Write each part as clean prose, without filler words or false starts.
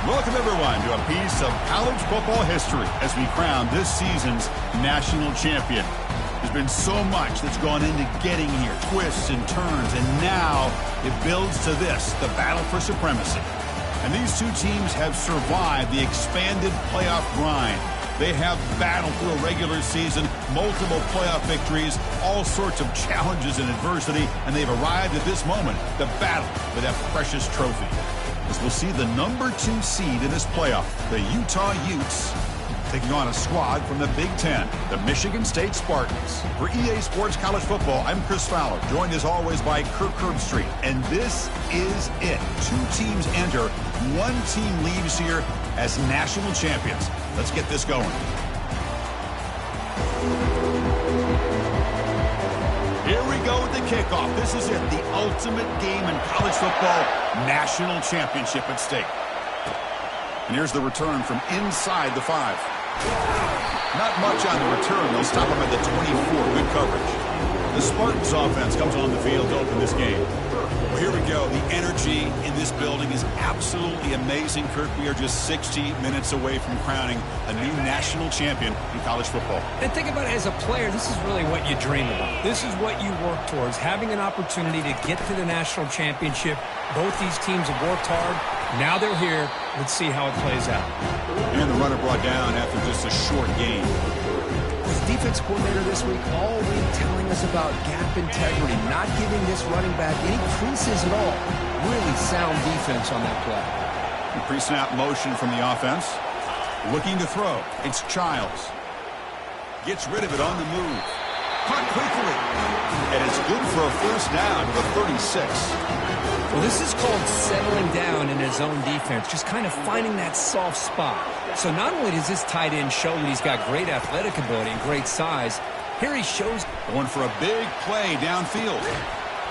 Welcome, everyone, to a piece of college football history as we crown this season's national champion. There's been so much that's gone into getting here, twists and turns, and now it builds to this, the battle for supremacy. And these two teams have survived the expanded playoff grind. They have battled through a regular season, multiple playoff victories, all sorts of challenges and adversity, and they've arrived at this moment, the battle for that precious trophy. As we'll see the #2 seed in this playoff, the Utah Utes, taking on a squad from the Big Ten, the Michigan State Spartans. For EA Sports College Football, I'm Chris Fowler, joined as always by Kirk Herbstreit. And this is it. Two teams enter, one team leaves here as national champions. Let's get this going. Here we go with the kickoff. This is it, the ultimate game in college football, national championship at stake. And here's the return from inside the 5. Not much on the return. They'll stop him at the 24. Good coverage. The Spartans offense comes on the field to open this game. Well, here we go. The energy in this building is absolutely amazing, Kirk. We are just 60 minutes away from crowning a new national champion in college football. And think about it, as a player, this is really what you dream about. This is what you work towards, having an opportunity to get to the national championship. Both these teams have worked hard. Now they're here. Let's see how it plays out. And the runner brought down after just a short game. As defense coordinator this week, all week telling us about gap integrity, not giving this running back any creases at all. Really sound defense on that play. Pre-snap motion from the offense. Looking to throw. It's Childs. Gets rid of it on the move. Caught quickly. And it's good for a first down to the 36. Well, this is called settling down in his own defense, just kind of finding that soft spot. So not only does this tight end show that he's got great athletic ability and great size, here he shows. Going for a big play downfield.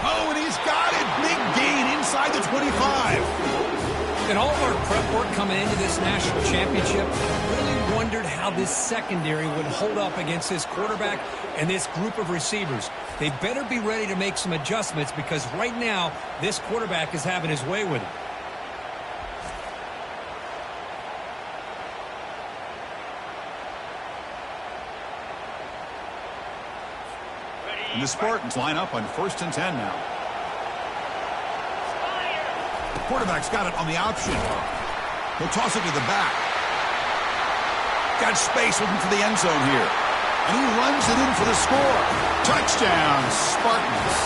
Oh, and he's got it. Big gain inside the 25. And all of our prep work coming into this national championship, really wondered how this secondary would hold up against this quarterback and this group of receivers. They better be ready to make some adjustments because right now, this quarterback is having his way with it. And the Spartans line up on 1st and 10 now. The quarterback's got it on the option. He'll toss it to the back. Got space looking for the end zone here. And he runs it in for the score. Touchdown, Spartans.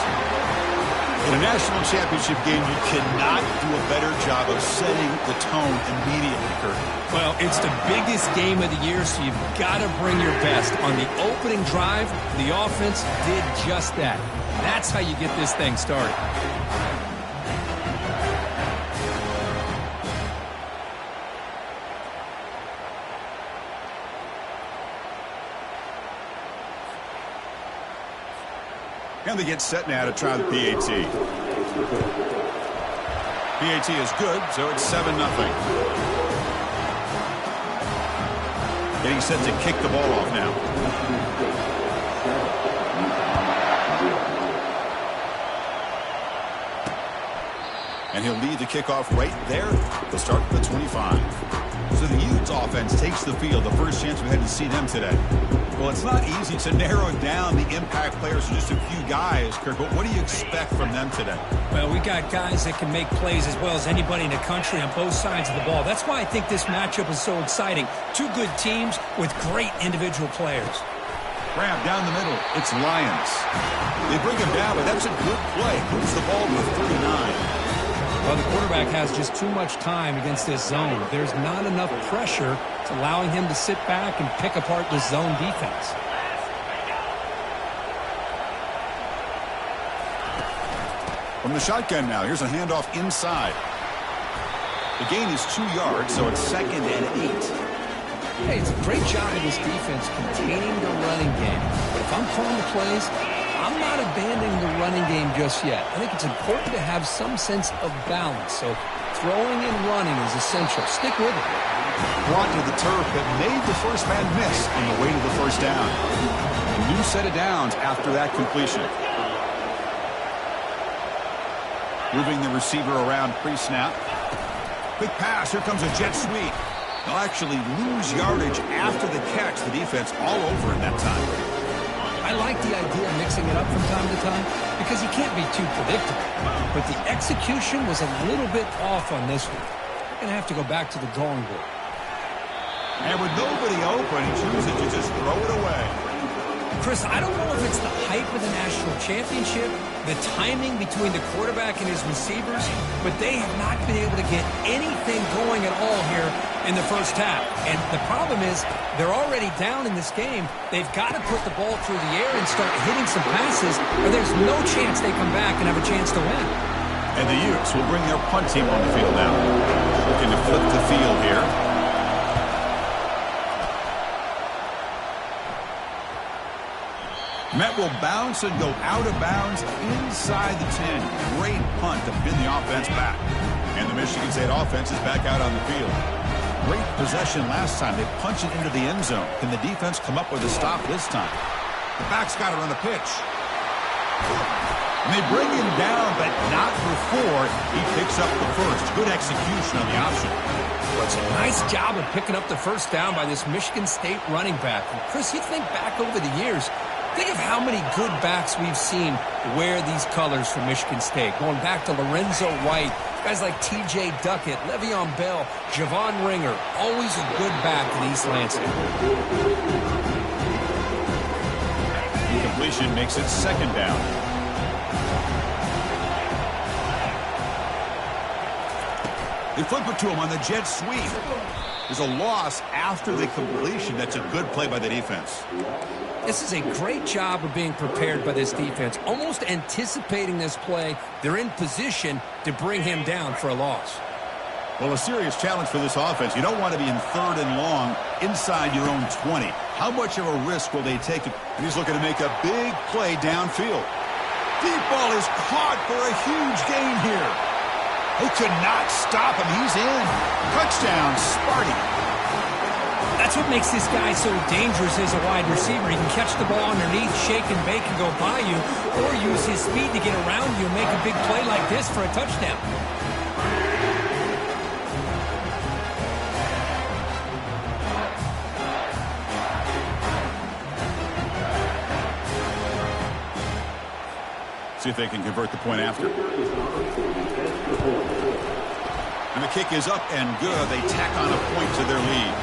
In a national championship game, you cannot do a better job of setting the tone immediately, Kurt. Well, it's the biggest game of the year, so you've got to bring your best. On the opening drive, the offense did just that. That's how you get this thing started. And they get set now to try the PAT. PAT is good, so it's 7-0. Getting set to kick the ball off now. And he'll lead the kickoff right there. They'll start at the 25. So the Utes offense takes the field, the first chance we had to see them today. Well, it's not easy to narrow down the impact players to just a few guys, Kirk, but what do you expect from them today? Well, we got guys that can make plays as well as anybody in the country on both sides of the ball. That's why I think this matchup is so exciting. Two good teams with great individual players. Grab down the middle. It's Lions. They bring him down, but that's a good play. Moves the ball to the 39. Well, the quarterback has just too much time against this zone. There's not enough pressure to allowing him to sit back and pick apart this zone defense. From the shotgun now, here's a handoff inside. The gain is 2 yards, so it's 2nd and 8. Hey, it's a great job of this defense containing the running game. But if I'm calling the plays, I'm not abandoning the running game just yet. I think it's important to have some sense of balance. So throwing and running is essential. Stick with it. Brought to the turf that made the first man miss on the way to the first down. A new set of downs after that completion. Moving the receiver around pre-snap. Quick pass. Here comes a jet sweep. They'll actually lose yardage after the catch. The defense all over in that time. I like the idea of mixing it up from time to time because you can't be too predictable. But the execution was a little bit off on this one. You're going to have to go back to the drawing board. And with nobody open, he chooses to just throw it away. Chris, I don't know if it's the hype of the national championship, the timing between the quarterback and his receivers, but they have not been able to get anything going at all here in the first half. And the problem is they're already down in this game. They've got to put the ball through the air and start hitting some passes, or there's no chance they come back and have a chance to win. And the Utes will bring their punt team on the field now. Looking to flip the field here. Met will bounce and go out of bounds inside the 10. Great punt to pin the offense back. And the Michigan State offense is back out on the field. Great possession last time. They punch it into the end zone. Can the defense come up with a stop this time? The back's got it on the pitch. And they bring him down, but not before he picks up the first. Good execution on the option. Well, it's a nice job of picking up the first down by this Michigan State running back. And Chris, you think back over the years, think of how many good backs we've seen wear these colors for Michigan State. Going back to Lorenzo White, guys like T.J. Duckett, Le'Veon Bell, Javon Ringer. Always a good back in East Lansing. Incompletion makes it second down. They flip it to him on the jet sweep. There's a loss after the completion. That's a good play by the defense. This is a great job of being prepared by this defense. Almost anticipating this play, they're in position to bring him down for a loss. Well, a serious challenge for this offense. You don't want to be in third and long inside your own 20. How much of a risk will they take? He's looking to make a big play downfield. Deep ball is caught for a huge gain here. They could not stop him. He's in. Touchdown, Sparty. That's what makes this guy so dangerous as a wide receiver. He can catch the ball underneath, shake and bake and go by you, or use his speed to get around you and make a big play like this for a touchdown. See if they can convert the point after. And the kick is up and good. They tack on a point to their lead.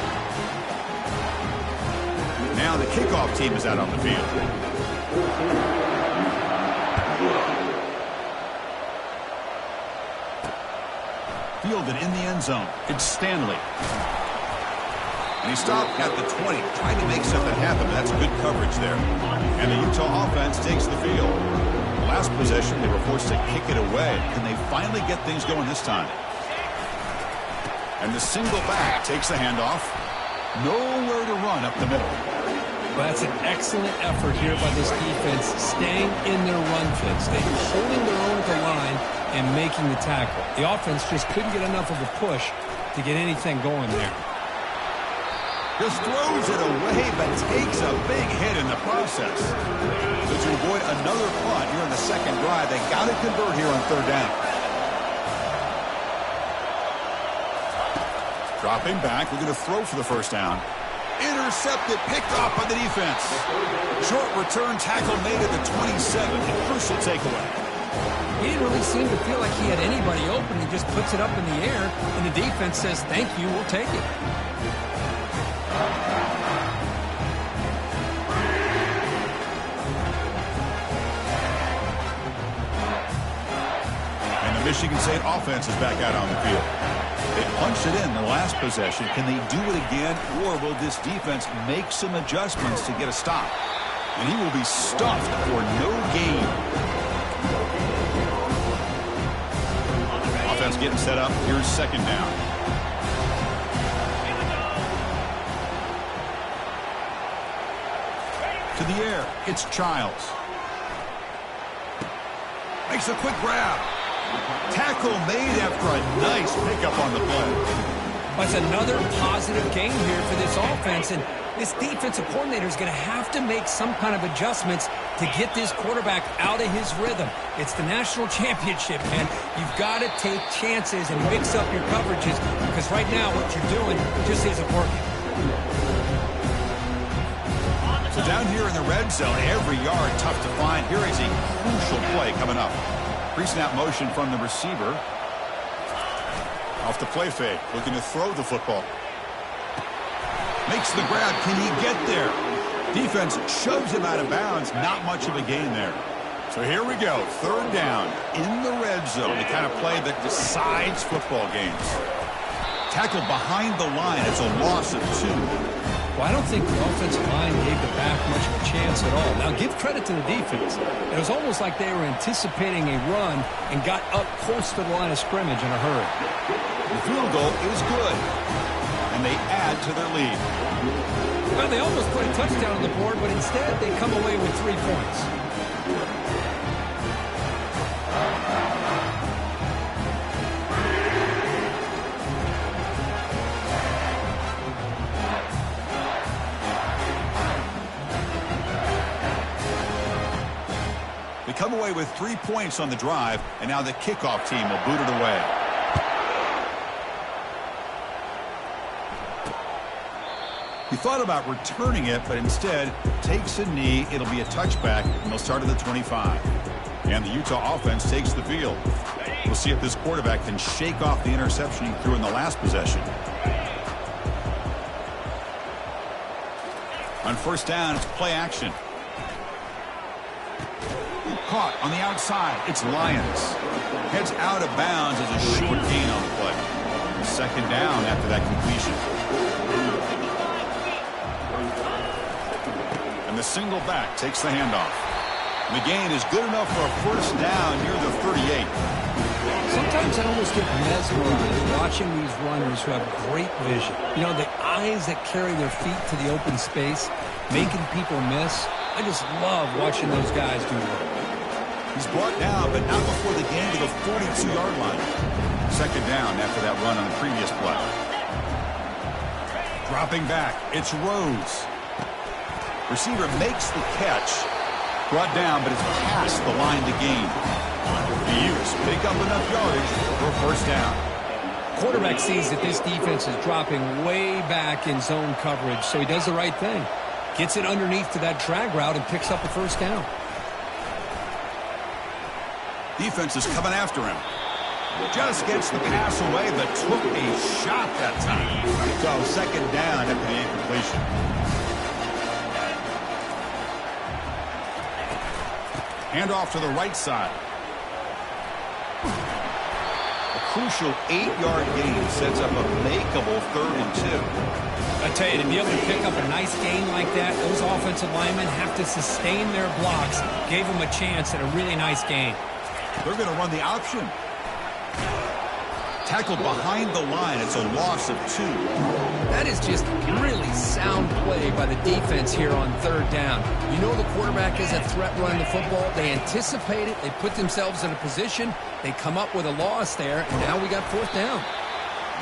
Now the kickoff team is out on the field. Fielded in the end zone. It's Stanley. And he stopped at the 20, trying to make something happen, but that's good coverage there. And the Utah offense takes the field. Last possession, they were forced to kick it away. Can they finally get things going this time? And the single back takes the handoff. Nowhere to run up the middle. Well, that's an excellent effort here by this defense, staying in their run fits. They're holding their own at the line and making the tackle. The offense just couldn't get enough of a push to get anything going there. Just throws it away, but takes a big hit in the process. So to avoid another punt here in the second drive, they got to convert here on third down. Dropping back, we're going to throw for the first down. Intercepted, picked off by the defense. Short return tackle made at the 27. A crucial takeaway. He didn't really seem to feel like he had anybody open. He just puts it up in the air, and the defense says, thank you, we'll take it. And the Michigan State offense is back out on the field. They punched it in the last possession. Can they do it again, or will this defense make some adjustments to get a stop? And he will be stuffed for no gain. Offense getting set up. Here's second down. To the air. It's Childs. Makes a quick grab. Tackle made after a nice pickup on the play. That's another positive game here for this offense, and this defensive coordinator is going to have to make some kind of adjustments to get this quarterback out of his rhythm. It's the national championship, man. You've got to take chances and mix up your coverages because right now what you're doing just isn't working. So down here in the red zone, every yard tough to find. Here is a crucial play coming up. Pre-snap motion from the receiver. Off the play fake, looking to throw the football. Makes the grab. Can he get there? Defense shoves him out of bounds. Not much of a gain there. So here we go. Third down in the red zone. The kind of play that decides football games. Tackled behind the line. It's a loss of 2. Well, I don't think the offensive line gave the back much of a chance at all. Now, give credit to the defense. It was almost like they were anticipating a run and got up close to the line of scrimmage in a hurry. The field goal is good, and they add to their lead. Well, they almost put a touchdown on the board, but instead they come away with 3 points. They come away with 3 points on the drive, and now the kickoff team will boot it away. He thought about returning it, but instead takes a knee. It'll be a touchback, and they'll start at the 25. And the Utah offense takes the field. We'll see if this quarterback can shake off the interception he threw in the last possession. On first down, it's play action. Caught on the outside. It's Lyons. Heads out of bounds as a short gain on the play. Second down after that completion. And the single back takes the handoff. And the gain is good enough for a first down near the 38. Sometimes I almost get mesmerized watching these runners who have great vision. You know, the eyes that carry their feet to the open space, making people miss. I just love watching those guys do that. He's brought down, but not before the gain to the 42-yard line. Second down after that run on the previous play. Dropping back, it's Rhodes. Receiver makes the catch. Brought down, but it's past the line to gain. The Utes pick up enough yardage for a first down. Quarterback sees that this defense is dropping way back in zone coverage, so he does the right thing. Gets it underneath to that drag route and picks up a first down. Defense is coming after him. Just gets the pass away, but took a shot that time. So second down after the incompletion. Hand off to the right side. A crucial 8-yard gain sets up a makeable 3rd and 2. I tell you, to be able to pick up a nice gain like that, those offensive linemen have to sustain their blocks. Gave them a chance at a really nice gain. They're going to run the option. Tackled behind the line. It's a loss of 2. That is just really sound play by the defense here on 3rd down. You know the quarterback is a threat running the football. They anticipate it. They put themselves in a position. They come up with a loss there, and now we got 4th down.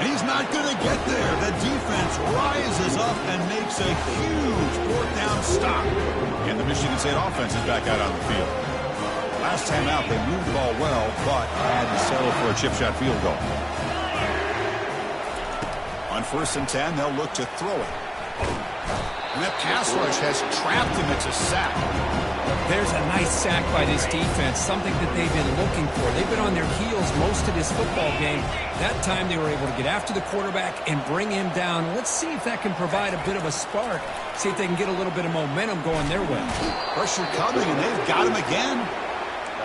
And he's not going to get there. The defense rises up and makes a huge 4th down stop. And the Michigan State offense is back out on the field. Last time out, they moved the ball well, but had to settle for a chip shot field goal. On 1st and 10, they'll look to throw it. And that pass rush has trapped him. It's a sack. There's a nice sack by this defense, something that they've been looking for. They've been on their heels most of this football game. That time they were able to get after the quarterback and bring him down. Let's see if that can provide a bit of a spark. See if they can get a little bit of momentum going their way. Pressure coming, and they've got him again.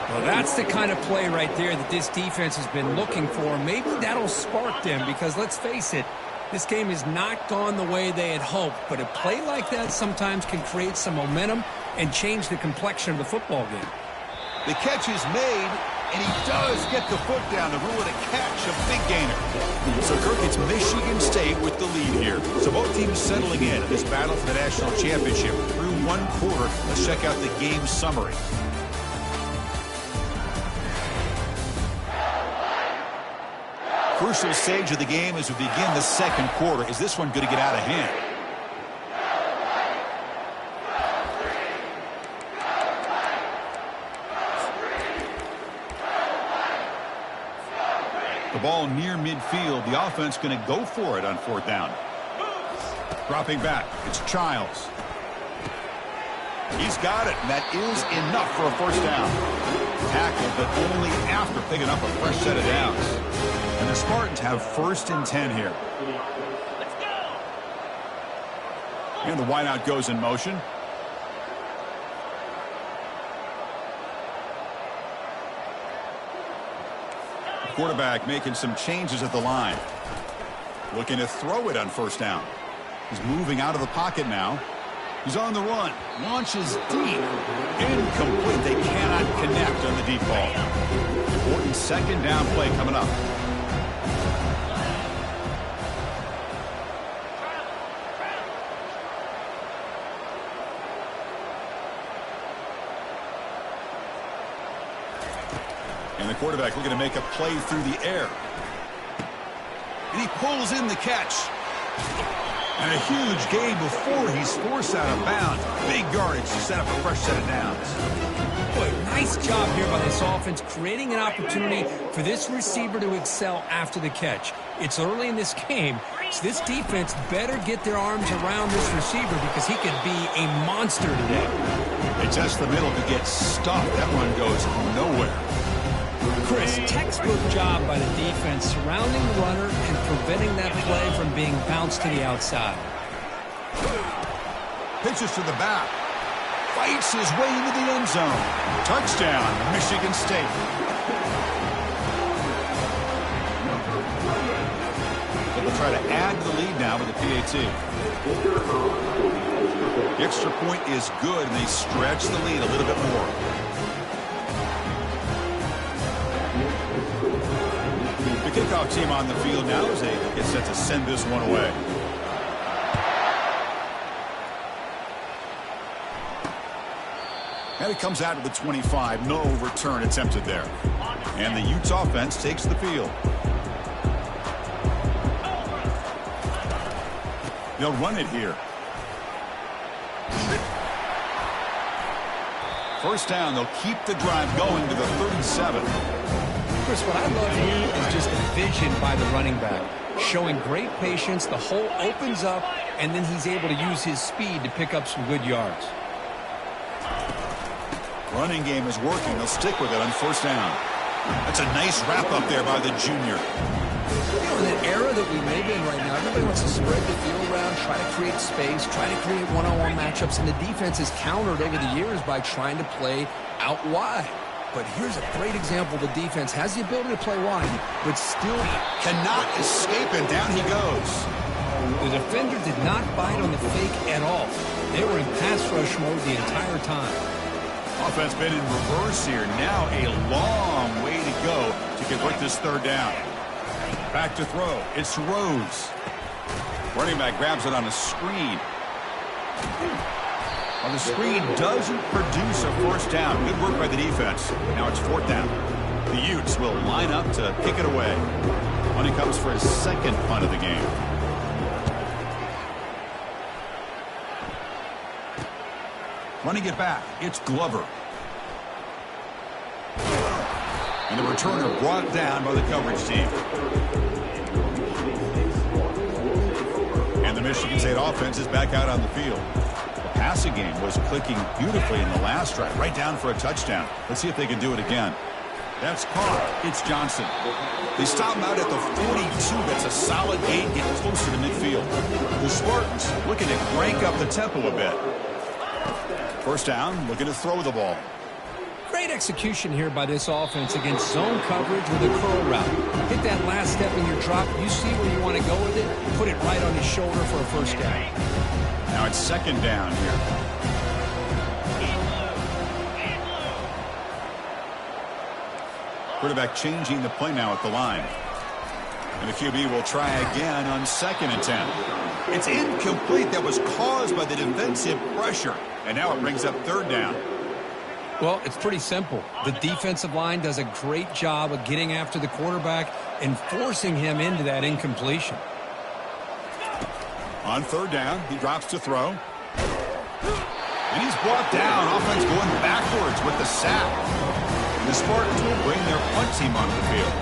Well, that's the kind of play right there that this defense has been looking for. Maybe that'll spark them because, let's face it, this game has not gone the way they had hoped. But a play like that sometimes can create some momentum and change the complexion of the football game. The catch is made, and he does get the foot down to rule it a catch, a big gainer. So, Kirk, it's Michigan State with the lead here. So both teams settling in this battle for the national championship through 1 quarter. Let's check out the game summary. Crucial stage of the game as we begin the 2nd quarter. Is this one going to get out of hand? The ball near midfield. The offense going to go for it on 4th down. Dropping back. It's Childs. He's got it, and that is enough for a 1st down. Tackle, but only after picking up a fresh set of downs. And the Spartans have 1st and 10 here. And the wideout goes in motion. The quarterback making some changes at the line. Looking to throw it on 1st down. He's moving out of the pocket now. He's on the run. Launches deep. Incomplete. They cannot connect on the deep ball. Important 2nd down play coming up. And the quarterback looking to make a play through the air. And he pulls in the catch. And a huge gain before he's forced out of bounds. Big yardage to set up a fresh set of downs. Boy, nice job here by this offense, creating an opportunity for this receiver to excel after the catch. It's early in this game, so this defense better get their arms around this receiver because he could be a monster today. It's just the middle to get stuffed. That one goes nowhere. Chris, textbook job by the defense surrounding the runner and preventing that play from being bounced to the outside. Pitches to the back. Fights his way into the end zone. Touchdown, Michigan State. They'll try to add the lead now with the PAT. The extra point is good, and they stretch the lead a little bit more. The kickoff team on the field now as they get set to send this one away. And it comes out of the 25. No return attempted there. And the Utes offense takes the field. They'll run it here. 1st down. They'll keep the drive going to the 37. Chris, what I love here is just the vision by the running back. Showing great patience, the hole opens up, and then he's able to use his speed to pick up some good yards. Running game is working. They'll stick with it on 1st down. That's a nice wrap up there by the junior. You know, in the era that we live in right now, everybody wants to spread the field around, try to create space, try to create one-on-one matchups, and the defense is countered over the years by trying to play out wide. But here's a great example. The defense has the ability to play wide, but still cannot escape, and down he goes. The defender did not bite on the fake at all. They were in pass rush mode the entire time. Offense been in reverse here. Now a long way to go to convert this 3rd down. Back to throw. It's Rose. Running back grabs it on a screen. Well, the screen doesn't produce a 1st down. Good work by the defense. Now it's 4th down. The Utes will line up to kick it away. When it comes for his 2nd punt of the game. Running it back, it's Glover. And the returner brought down by the coverage team. And the Michigan State offense is back out on the field. The passing game was clicking beautifully in the last drive, right down for a touchdown. Let's see if they can do it again. That's caught. It's Johnson. They stop him out at the 42. That's a solid gain, getting closer to midfield. The Spartans looking to crank up the tempo a bit. 1st down, looking to throw the ball. Great execution here by this offense against zone coverage with a curl route. Hit that last step in your drop. You see where you want to go with it. Put it right on his shoulder for a 1st down. Now it's 2nd down here. Quarterback changing the play now at the line. And the QB will try again on 2nd and 10. It's incomplete. That was caused by the defensive pressure. And now it brings up 3rd down. Well, it's pretty simple. The defensive line does a great job of getting after the quarterback and forcing him into that incompletion. On 3rd down, he drops to throw. And he's brought down. Offense going backwards with the sack. And the Spartans will bring their punt team onto the field.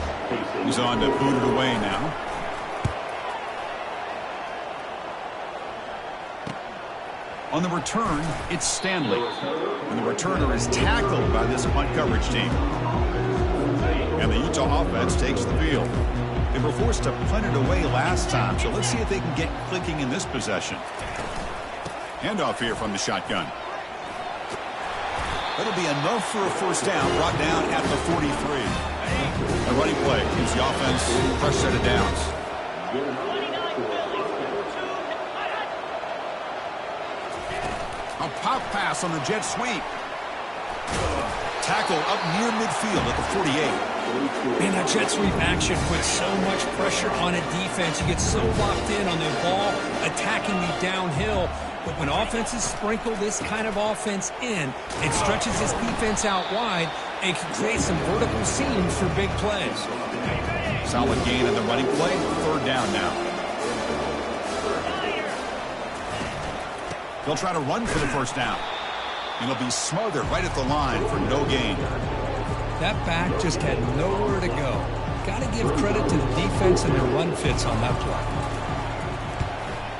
He's on to boot it away now. On the return, it's Stanley. And the returner is tackled by this punt coverage team. And the Utah offense takes the field. They were forced to punt it away last time, so let's see if they can get clicking in this possession. Handoff here from the shotgun. That'll be enough for a first down, brought down at the 43. A running play gives the offense a fresh set of downs. A pop pass on the jet sweep. Tackle up near midfield at the 48. Man, that jet sweep action puts so much pressure on a defense. You get so locked in on the ball attacking you downhill. But when offenses sprinkle this kind of offense in, it stretches this defense out wide and can create some vertical seams for big plays. Solid gain on the running play. Third down now. They'll try to run for the first down. And he'll be smothered right at the line for no gain. That back just had nowhere to go. Got to give credit to the defense and their run fits on that play.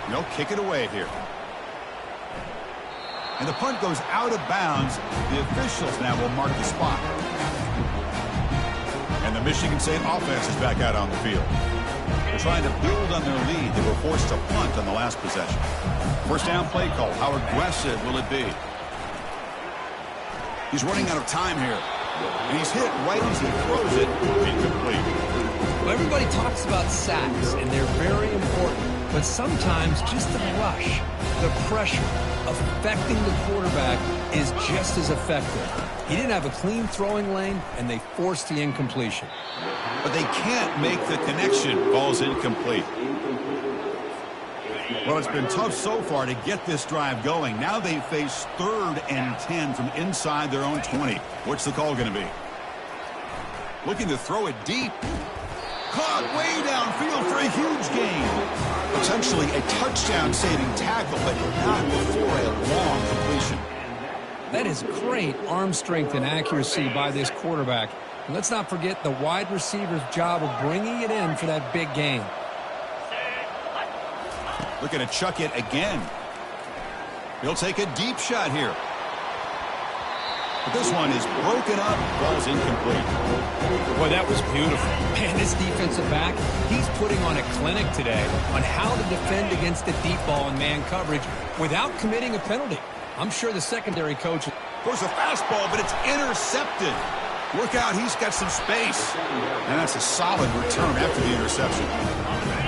They'll kick it away here. And the punt goes out of bounds. The officials now will mark the spot. And the Michigan State offense is back out on the field. They're trying to build on their lead. They were forced to punt on the last possession. First down play call. How aggressive will it be? He's running out of time here. And he's hit right as he throws it. Incomplete. Well, everybody talks about sacks, and they're very important. But sometimes just the rush, the pressure, affecting the quarterback is just as effective. He didn't have a clean throwing lane, and they forced the incompletion. But they can't make the connection. Ball's incomplete. Well, it's been tough so far to get this drive going. Now they face 3rd and 10 from inside their own 20. What's the call going to be? Looking to throw it deep. Caught way downfield for a huge gain. Potentially a touchdown-saving tackle, but not before a long completion. That is great arm strength and accuracy by this quarterback. And let's not forget the wide receiver's job of bringing it in for that big gain. Looking to chuck it again. He'll take a deep shot here. But this one is broken up. Ball's incomplete. Boy, that was beautiful. Man, this defensive back, he's putting on a clinic today on how to defend against the deep ball and man coverage without committing a penalty. I'm sure the secondary coach... Goes a fastball, but it's intercepted. Look out, he's got some space. And that's a solid return after the interception.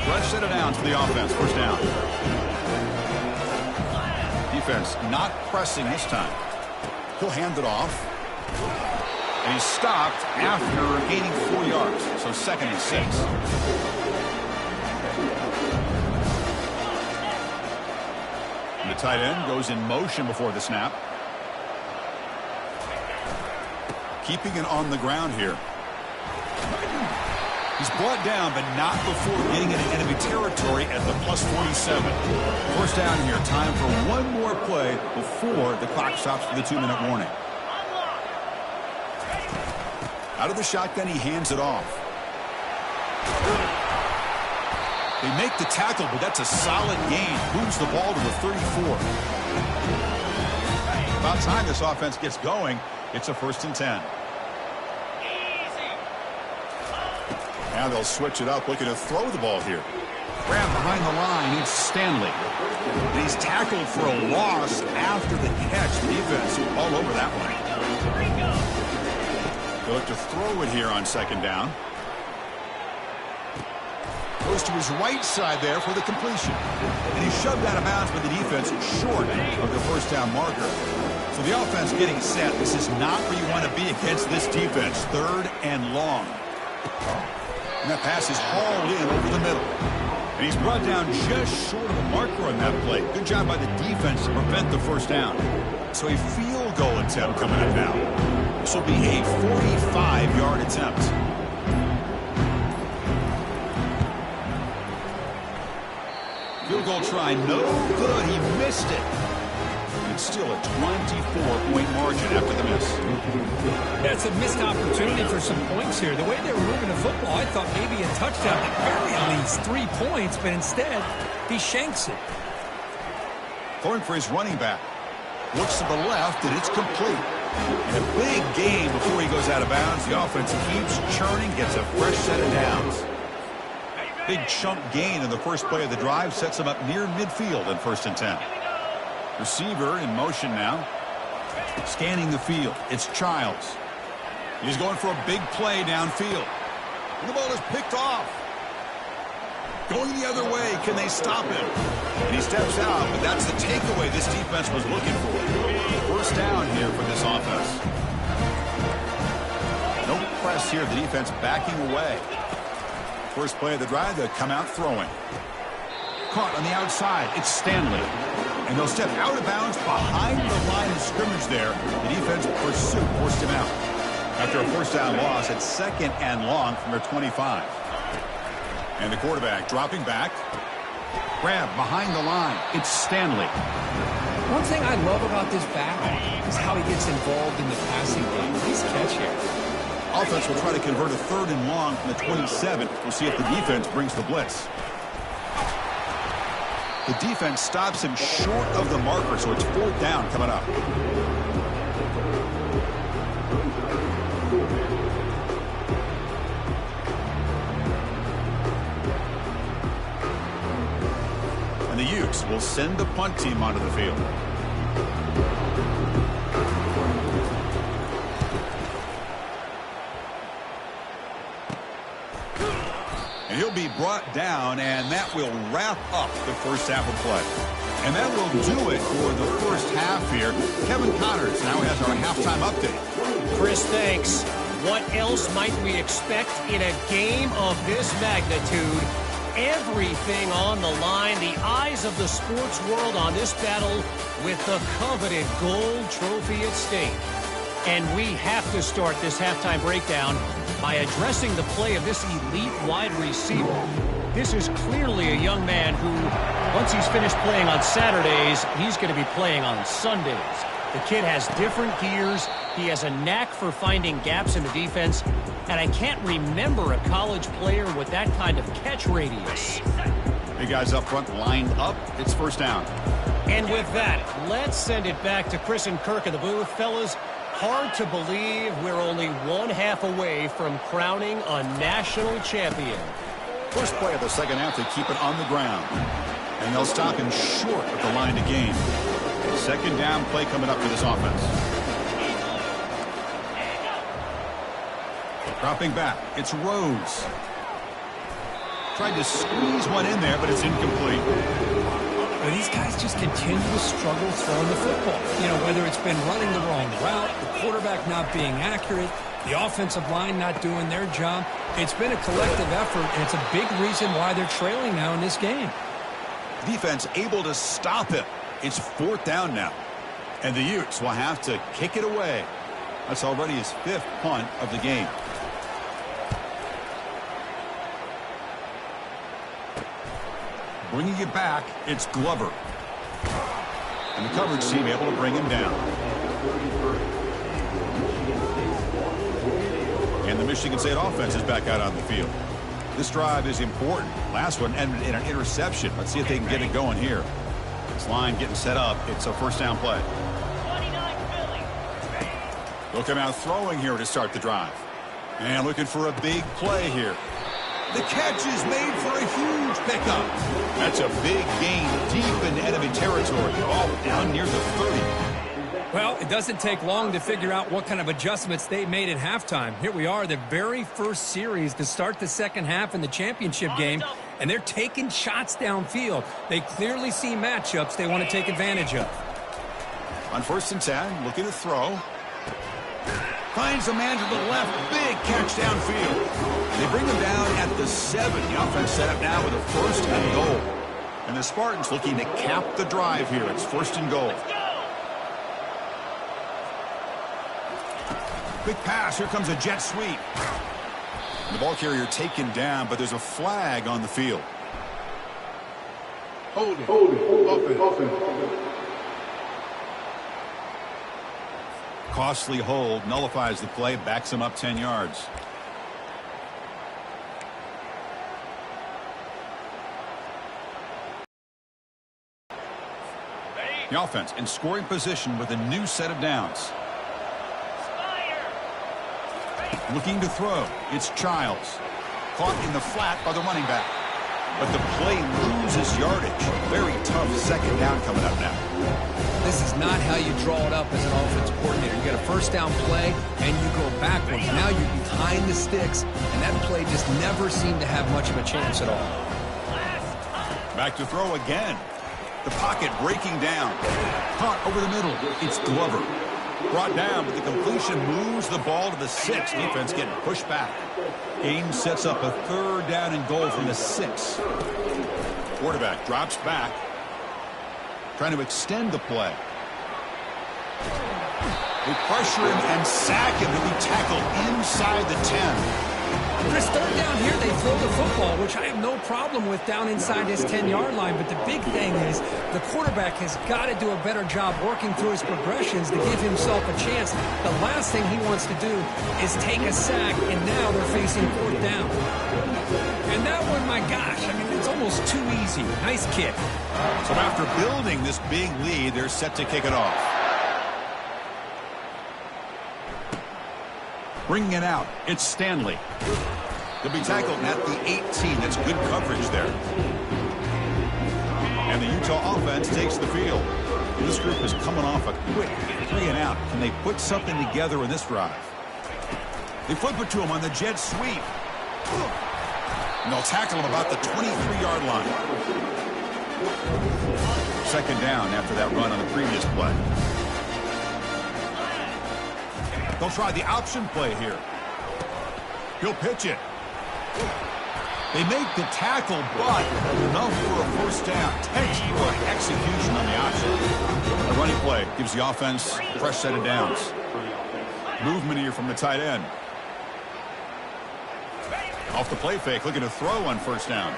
Fresh set of downs for the offense. First down. Defense not pressing this time. He'll hand it off. And he's stopped after gaining 4 yards. So 2nd and 6. And the tight end goes in motion before the snap. Keeping it on the ground here. He's brought down, but not before getting into enemy territory at the +47. First down here. Time for one more play before the clock stops for the 2-minute warning. Out of the shotgun, he hands it off. They make the tackle, but that's a solid gain. Moves the ball to the 34. About time this offense gets going. It's a 1st and 10. Now they'll switch it up, looking to throw the ball here. Grab behind the line, it's Stanley. And he's tackled for a loss after the catch. The defense all over that one. They'll look to throw it here on 2nd down. Goes to his right side there for the completion. And he's shoved out of bounds, but the defense is short of the first down marker. So the offense getting set. This is not where you want to be against this defense. 3rd and long. And that pass is hauled in over the middle. And he's brought down just short of the marker on that play. Good job by the defense to prevent the first down. So a field goal attempt coming up now. This will be a 45-yard attempt. Field goal try, no good. He missed it. And It's still a 24-point margin after the miss. Yeah, it's a missed opportunity for some points here. The way they were moving the football, I thought maybe a touchdown, at least 3 points, but instead, he shanks it. Throwing for his running back. Looks to the left, and it's complete. And a big gain before he goes out of bounds. The offense keeps churning, gets a fresh set of downs. Big chunk gain in the first play of the drive sets him up near midfield in 1st and 10. Receiver in motion now. Scanning the field. It's Childs. He's going for a big play downfield. And the ball is picked off. Going the other way. Can they stop him? And he steps out, but that's the takeaway this defense was looking for. 1st down here for this offense. No press here. The defense backing away. First play of the drive, they'll come out throwing. Caught on the outside. It's Stanley. And they'll step out of bounds behind the line of scrimmage there. The defense pursuit forced him out. After a 1st down loss, it's 2nd and long from their 25. And the quarterback dropping back. Grab behind the line. It's Stanley. One thing I love about this back is how he gets involved in the passing game. Nice catch here. Offense will try to convert a 3rd and long from the 27. We'll see if the defense brings the blitz. The defense stops him short of the marker, so it's 4th down coming up. And the Utes will send the punt team onto the field. And he'll be brought down, and that will wrap up the 1st half of play. And that will do it for the 1st half here. Kevin Connors now has our halftime update. Chris, thanks. What else might we expect in a game of this magnitude? Everything on the line, the eyes of the sports world on this battle with the coveted gold trophy at stake. And we have to start this halftime breakdown by addressing the play of this elite wide receiver. This is clearly a young man who, once he's finished playing on Saturdays, he's going to be playing on Sundays. The kid has different gears. He has a knack for finding gaps in the defense. And I can't remember a college player with that kind of catch radius. Big guys up front lined up. It's 1st down. And with that, let's send it back to Chris and Kirk in the booth. Fellas, hard to believe we're only 1/2 away from crowning a national champion. First play of the 2nd half, they keep it on the ground. And they'll stop him short of the line to gain. 2nd down play coming up for this offense. Dropping back, it's Rose. Tried to squeeze one in there, but it's incomplete. But these guys just continue to struggle throwing the football. You know, whether it's been running the wrong route, the quarterback not being accurate, the offensive line not doing their job. It's been a collective effort, and it's a big reason why they're trailing now in this game. Defense able to stop it. It's 4th down now. And the Utes will have to kick it away. That's already his 5th punt of the game. Bringing it back, it's Glover. And the coverage team able to bring him down. And the Michigan State offense is back out on the field. This drive is important. Last one ended in an interception. Let's see if they can get it going here. This line getting set up. It's a 1st down play. They'll come out throwing here to start the drive. And looking for a big play here. The catch is made for a huge pickup. That's a big gain deep in enemy territory. All down near the 30. Well, it doesn't take long to figure out what kind of adjustments they made at halftime. Here we are, the very first series to start the 2nd half in the championship game, and they're taking shots downfield. They clearly see matchups they want to take advantage of. On 1st and 10, looking to throw. Finds a man to the left. Big catch downfield. They bring him down at the 7. The offense set up now with a 1st and goal. And the Spartans looking to cap the drive here. It's 1st and goal. Quick pass. Here comes a jet sweep. The ball carrier taken down, but there's a flag on the field. Hold it. Offense. costly hold nullifies the play, backs him up 10 yards. The offense in scoring position with a new set of downs. Looking to throw. It's Childs. Caught in the flat by the running back. But the play loses yardage. Very tough second down coming up now. This is not how you draw it up as an offensive coordinator. You get a first down play, and you go backwards. Now you're behind the sticks, and that play just never seemed to have much of a chance at all. Back to throw again. The pocket breaking down. Caught over the middle. It's Glover. Brought down, but the completion moves the ball to the 6. Defense getting pushed back. Gain sets up a 3rd down and goal from the 6. Quarterback drops back. Trying to extend the play. They pressure him and sack him to be tackled inside the 10. Chris, 3rd down here, they throw the football, which I have no problem with down inside his 10-yard line. But the big thing is the quarterback has got to do a better job working through his progressions to give himself a chance. The last thing he wants to do is take a sack, and now they're facing 4th down. And that one, my gosh, I mean, it's almost too easy. Nice kick. So after building this big lead, they're set to kick it off. Bringing it out, it's Stanley. They'll be tackled at the 18. That's good coverage there. And the Utah offense takes the field. This group is coming off a quick 3-and-out. Can they put something together in this drive? They flip it to him on the jet sweep. And they'll tackle him about the 23-yard line. 2nd down after that run on the previous play. They'll try the option play here. He'll pitch it. They make the tackle, but enough for a 1st down. Textbook execution on the option. The running play gives the offense a fresh set of downs. Movement here from the tight end. Off the play fake, looking to throw on 1st down.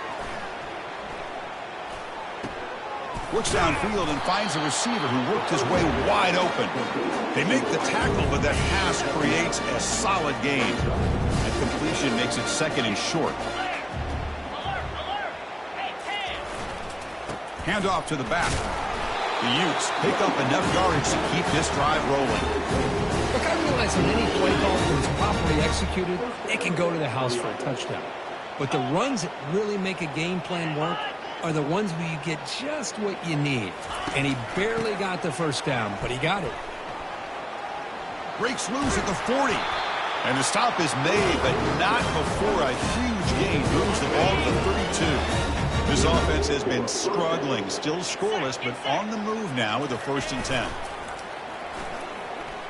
Works downfield and finds a receiver who worked his way wide open. They make the tackle, but that pass creates a solid gain. That completion makes it 2nd and short. Hand off to the back. The Utes pick up enough yardage to keep this drive rolling. Look, I realize in any play call, when it's properly executed, it can go to the house for a touchdown. But the runs that really make a game plan work are the ones where you get just what you need. And he barely got the 1st down, but he got it. Breaks loose at the 40. And the stop is made, but not before a huge gain moves the ball to the 32. This offense has been struggling, still scoreless, but on the move now with a 1st and 10.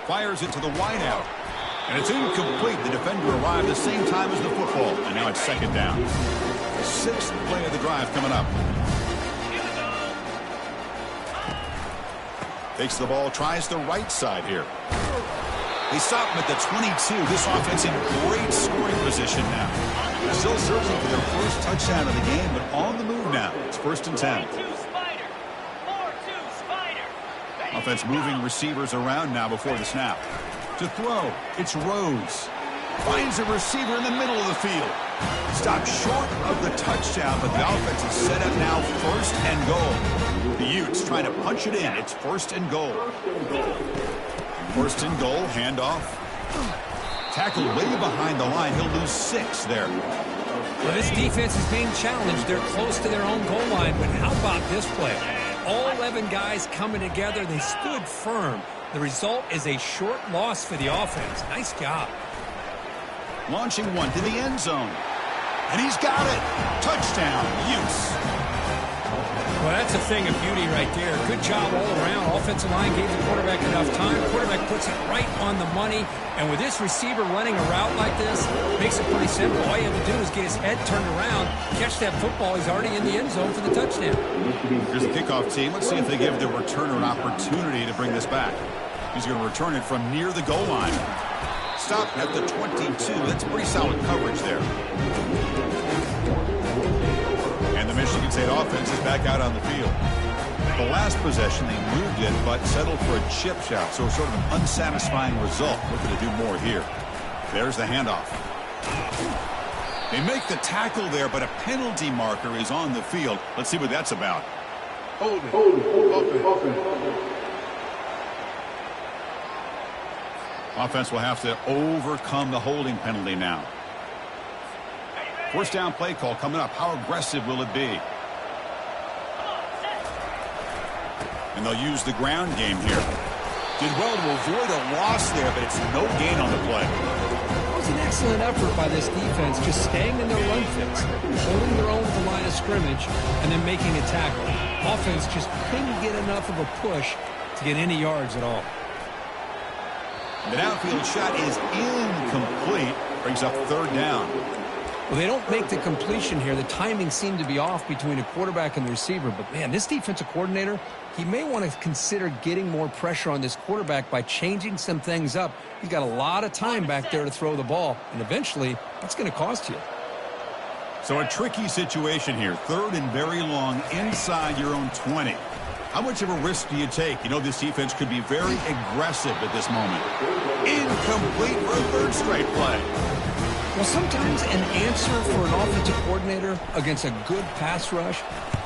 Fires it to the wideout. And it's incomplete. The defender arrived the same time as the football. And now it's 2nd down. 6th play of the drive coming up. Takes the ball, tries the right side here. They stop him at the 22. This offense in great scoring position now. They're still searching for their 1st touchdown of the game, but on the move now. It's 1st and 10. Offense moving receivers around now before the snap. To throw, it's Rose. Finds a receiver in the middle of the field. Stopped short of the touchdown, but the offense is set up now 1st and goal. The Utes trying to punch it in. It's 1st and goal. 1st and goal, handoff. Tackled way behind the line. He'll lose 6 there. Well, this defense is being challenged. They're close to their own goal line, but how about this play? All 11 guys coming together. They stood firm. The result is a short loss for the offense. Nice job. Launching one to the end zone. And he's got it. Touchdown, Utes. Well, that's a thing of beauty right there. Good job all around. Offensive line gave the quarterback enough time. Quarterback puts it right on the money. And with this receiver running a route like this, makes it pretty simple. All you have to do is get his head turned around, catch that football. He's already in the end zone for the touchdown. Here's the kickoff team. Let's see if they give the returner an opportunity to bring this back. He's going to return it from near the goal line. Stopped at the 22. That's pretty solid coverage there. And the Michigan State offense is back out on the field. The last possession, they moved it, but settled for a chip shot. So sort of an unsatisfying result. Looking to do more here. There's the handoff. They make the tackle there, but a penalty marker is on the field. Let's see what that's about. Hold it. Offense will have to overcome the holding penalty now. First down play call coming up. How aggressive will it be? And they'll use the ground game here. Did well to avoid a loss there, but it's no gain on the play. It was an excellent effort by this defense, just staying in their run fix, holding their own at the line of scrimmage, and then making a tackle. Offense just couldn't get enough of a push to get any yards at all. The downfield shot is incomplete. Brings up third down. Well, they don't make the completion here. The timing seemed to be off between a quarterback and the receiver. But, man, this defensive coordinator, he may want to consider getting more pressure on this quarterback by changing some things up. He's got a lot of time back there to throw the ball, and eventually that's going to cost you. So a tricky situation here. Third and very long inside your own 20. How much of a risk do you take? You know this defense could be very aggressive at this moment. Incomplete for a third straight play. Well, sometimes an answer for an offensive coordinator against a good pass rush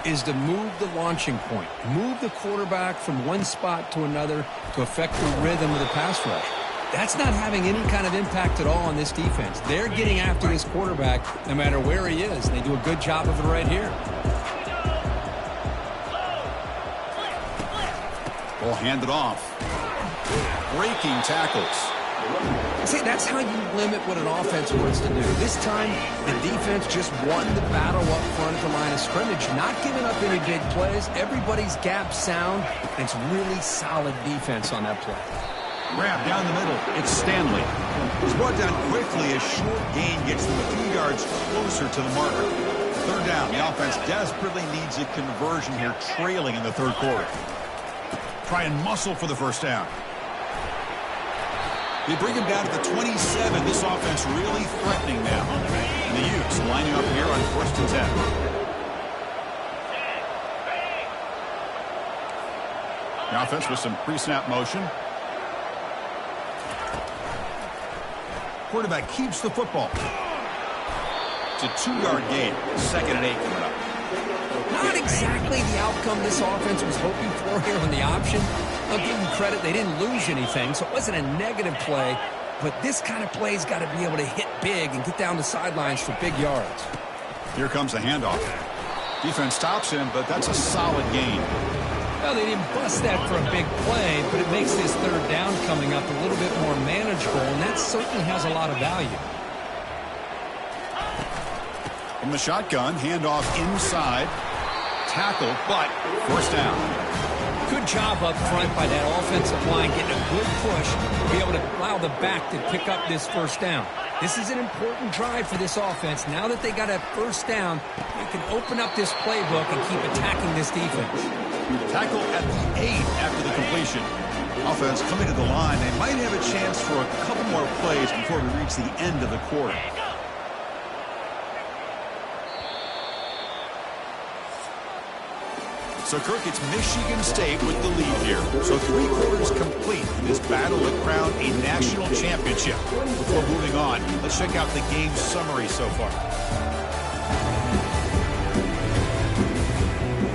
is to move the launching point, move the quarterback from one spot to another to affect the rhythm of the pass rush. That's not having any kind of impact at all on this defense. They're getting after this quarterback no matter where he is, and they do a good job of it right here. Ball handed off. Breaking tackles. See, that's how you limit what an offense wants to do. This time, the defense just won the battle up front at the line of scrimmage, not giving up any big plays. Everybody's gap sound, and it's really solid defense on that play. Grab down the middle. It's Stanley. He's brought down quickly. A short gain gets them a few yards closer to the marker. Third down. The offense desperately needs a conversion here, trailing in the third quarter. Try and muscle for the first down. They bring him down to the 27. This offense really threatening now. And the Utes lining up here on first and 10. The offense with some pre-snap motion. Quarterback keeps the football. It's a 2-yard gain. Second and 8 coming up. Not exactly the outcome this offense was hoping for here on the option. I'll give them credit. They didn't lose anything, so it wasn't a negative play. But this kind of play's got to be able to hit big and get down the sidelines for big yards. Here comes the handoff. Defense stops him, but that's a solid gain. Well, they didn't bust that for a big play, but it makes this third down coming up a little bit more manageable, and that certainly has a lot of value. From the shotgun, handoff inside. Tackle, but first down. Good job up front by that offensive line, getting a good push to be able to allow the back to pick up this first down. This is an important drive for this offense. Now that they got a first down, they can open up this playbook and keep attacking this defense. Tackle at the 8 after the completion. Offense coming to the line. They might have a chance for a couple more plays before we reach the end of the quarter. So, Kirk, it's Michigan State with the lead here. So 3 quarters complete in this battle to crown a national championship. Before moving on, let's check out the game summary so far.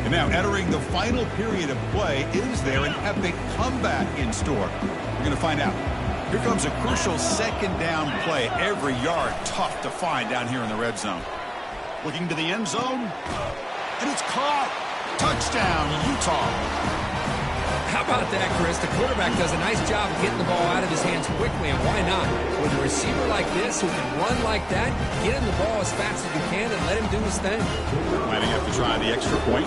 And now, entering the final period of play, is there an epic comeback in store? We're going to find out. Here comes a crucial second down play. Every yard tough to find down here in the red zone. Looking to the end zone, and it's caught. Touchdown, Utah. How about that, Chris? The quarterback does a nice job of getting the ball out of his hands quickly, and why not? With a receiver like this who can run like that, get him the ball as fast as you can and let him do his thing. Might have to try the extra point.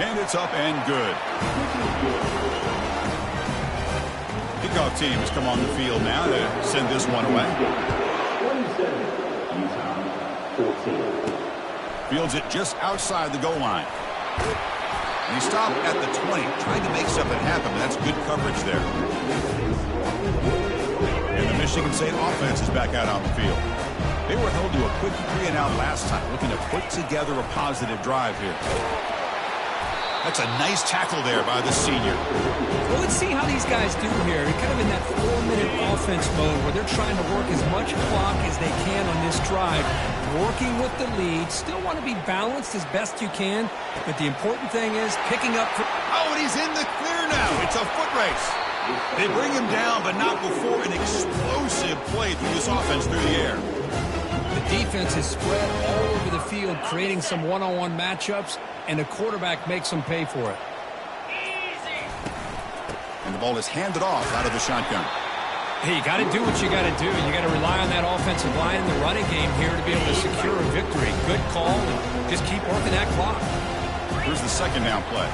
And it's up and good. Kickoff team has come on the field now to send this one away. 14. Fields it just outside the goal line. And he stopped at the 20, trying to make something happen, but that's good coverage there. And the Michigan State offense is back out on the field. They were held to a quick 3-and-out last time, looking to put together a positive drive here. That's a nice tackle there by the senior. Well, let's see how these guys do here. They're kind of in that 4-minute offense mode where they're trying to work as much clock as they can on this drive, working with the lead. Still want to be balanced as best you can, but the important thing is picking up. Oh, and he's in the clear now. It's a foot race. They bring him down, but not before an explosive play through this offense through the air. The defense is spread all over the field, creating some one-on-one matchups, and the quarterback makes them pay for it. And the ball is handed off out of the shotgun. Hey, you got to do what you got to do. You got to rely on that offensive line in the running game here to be able to secure a victory. Good call, and just keep working that clock. Here's the second down play.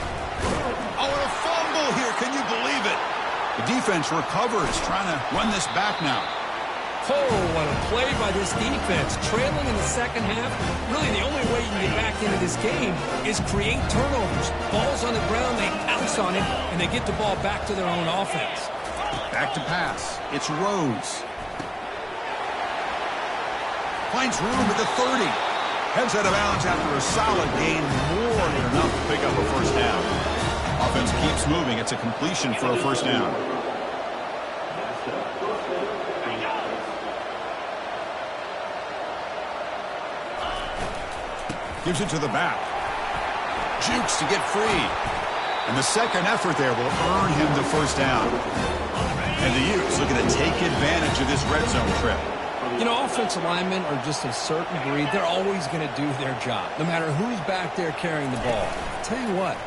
Oh, and a fumble here. Can you believe it? The defense recovers, trying to run this back now. Oh, what a play by this defense. Trailing in the second half, really the only way you can get back into this game is create turnovers. Ball's on the ground, they pounce on it, and they get the ball back to their own offense. Back to pass. It's Rhodes. Finds room at the 30. Heads out of bounds after a solid gain, more than enough to pick up a first down. Offense keeps moving. It's a completion for a first down. Gives it to the back. Jukes to get free. And the second effort there will earn him the first down. And the Utes looking to take advantage of this red zone trip. You know, offensive linemen are just a certain breed. They're always going to do their job, no matter who's back there carrying the ball. I'll tell you what,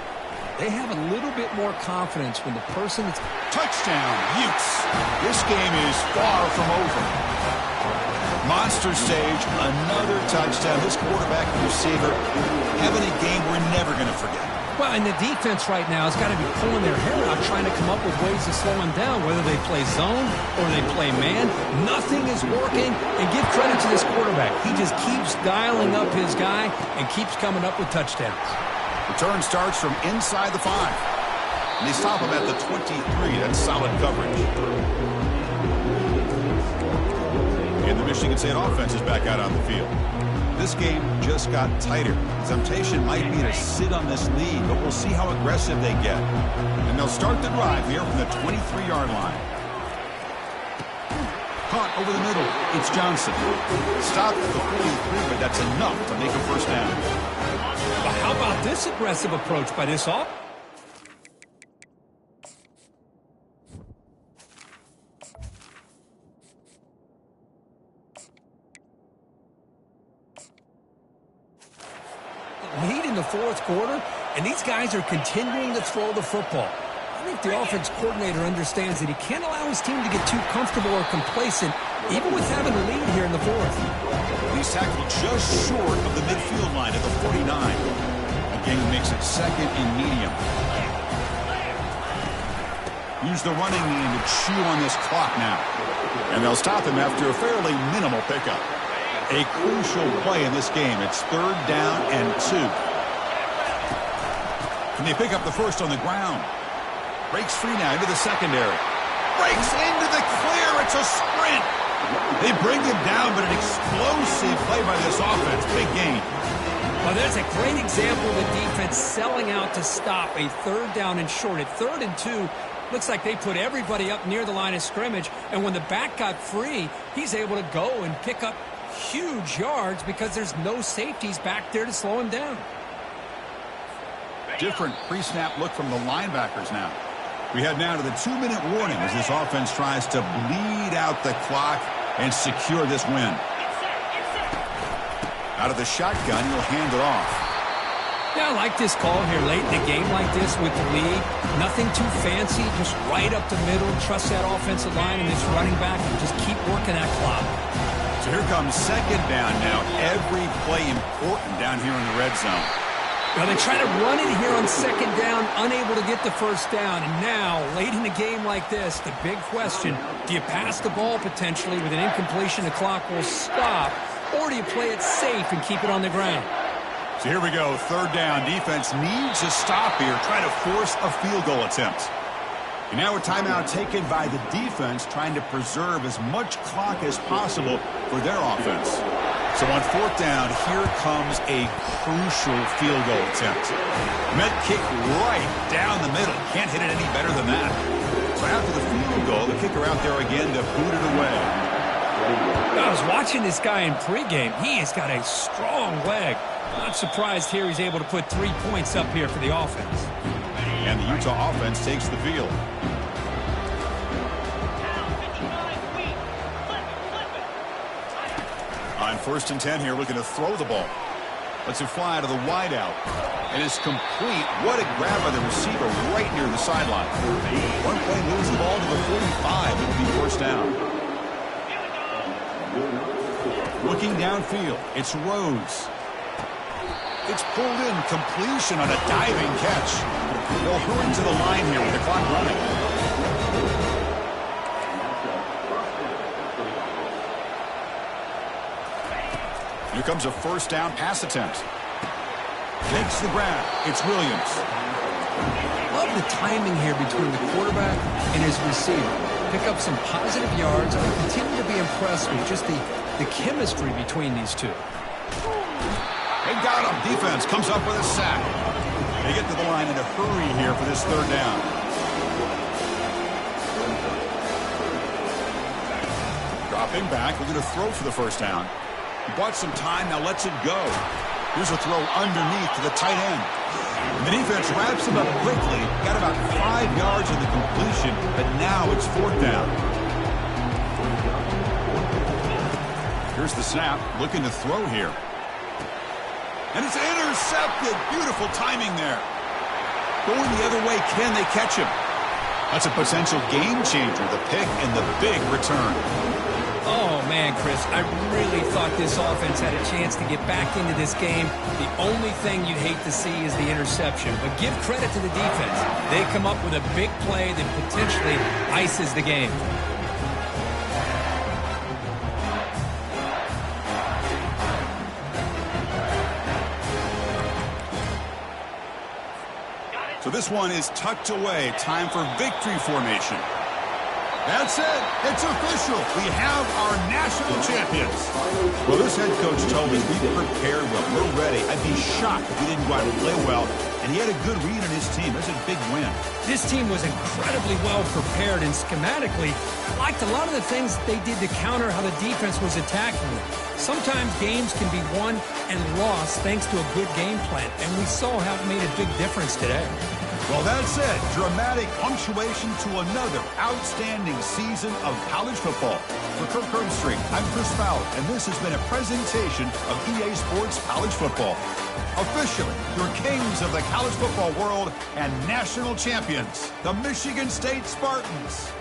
they have a little bit more confidence when the person that's... Touchdown, Utes. This game is far from over. Monster stage, another touchdown. This quarterback and receiver having a game we're never going to forget. Well, and the defense right now has got to be pulling their hair out, trying to come up with ways to slow him down, whether they play zone or they play man. Nothing is working, and give credit to this quarterback. He just keeps dialing up his guy and keeps coming up with touchdowns. Return starts from inside the 5. And they stop him at the 23. That's solid coverage. And the Michigan State offense is back out on the field. This game just got tighter. The temptation might be to sit on this lead, but we'll see how aggressive they get. And they'll start the drive here from the 23-yard line. Caught over the middle. It's Johnson. Stopped at the 43, but that's enough to make a first down. But how about this aggressive approach by this offense? Lead in the fourth quarter, and these guys are continuing to throw the football. I think the offense coordinator understands that he can't allow his team to get too comfortable or complacent, even with having a lead here in the fourth. He's tackled just short of the midfield line at the 49. Again, makes it second and medium. Use the running game to chew on this clock now. And they'll stop him after a fairly minimal pickup. A crucial play in this game. It's 3rd down and 2. Can they pick up the first on the ground? Breaks free now into the secondary. Breaks into the clear. It's a sprint. They bring him down, but an explosive play by this offense. Big gain. Well, there's a great example of the defense selling out to stop a 3rd down and short. At 3rd and 2, looks like they put everybody up near the line of scrimmage, and when the back got free, he's able to go and pick up huge yards because there's no safeties back there to slow him down. Different pre-snap look from the linebackers now. We head now to the 2-minute warning as this offense tries to bleed out the clock and secure this win. Out of the shotgun, he'll hand it off. Yeah, I like this call here late in the game like this with the lead. Nothing too fancy, just right up the middle. Trust that offensive line and this running back and just keep working that clock. So here comes 2nd down now. Every play important down here in the red zone. Well, they try to run it here on 2nd down, unable to get the first down. And now, late in a game like this, the big question, do you pass the ball potentially with an incompletion, the clock will stop, or do you play it safe and keep it on the ground? So here we go, 3rd down. Defense needs a stop here, try to force a field goal attempt. And now a timeout taken by the defense, trying to preserve as much clock as possible for their offense. So on fourth down, here comes a crucial field goal attempt. Met kick right down the middle. Can't hit it any better than that. So after the field goal, the kicker out there again to boot it away. I was watching this guy in pregame. He has got a strong leg. Not surprised here he's able to put 3 points up here for the offense. And the Utah offense takes the field. On 1st and 10 here, looking to throw the ball. Lets it fly to the wideout. And it's complete. What a grab by the receiver right near the sideline. One play moves the ball to the 45. It will be 1st down. Looking downfield, it's Rose. It's pulled in, completion on a diving catch. They'll hurry to the line here with the clock running. Here comes a 1st down pass attempt. Makes the grab. It's Williams. Love the timing here between the quarterback and his receiver. Pick up some positive yards, and I continue to be impressed with just the chemistry between these two. They got him. Defense comes up with a sack. They get to the line in a hurry here for this 3rd down. Dropping back. We're going to throw for the 1st down. He bought some time. Now lets it go. Here's a throw underneath to the tight end. And the defense wraps him up quickly. Got about 5 yards in the completion, but now it's 4th down. Here's the snap. Looking to throw here. And it's intercepted. Beautiful timing there. Going the other way. Can they catch him? That's a potential game changer. The pick and the big return. Oh, man, Chris, I really thought this offense had a chance to get back into this game. The only thing you'd hate to see is the interception. But give credit to the defense. They come up with a big play that potentially ices the game. So this one is tucked away. Time for victory formation. That's it. It's official. We have our national champions. Well, this head coach told us we prepared well. We're ready. I'd be shocked if we didn't go out and play well. And he had a good read on his team. That's a big win. This team was incredibly well prepared, and schematically, I liked a lot of the things they did to counter how the defense was attacking them. Sometimes games can be won and lost thanks to a good game plan, and we saw how it made a big difference today. Well, that's it. Dramatic punctuation to another outstanding season of college football. For Kirk Herbstreit, I'm Chris Fowler, and this has been a presentation of EA Sports College Football. Officially, your kings of the college football world and national champions, the Michigan State Spartans.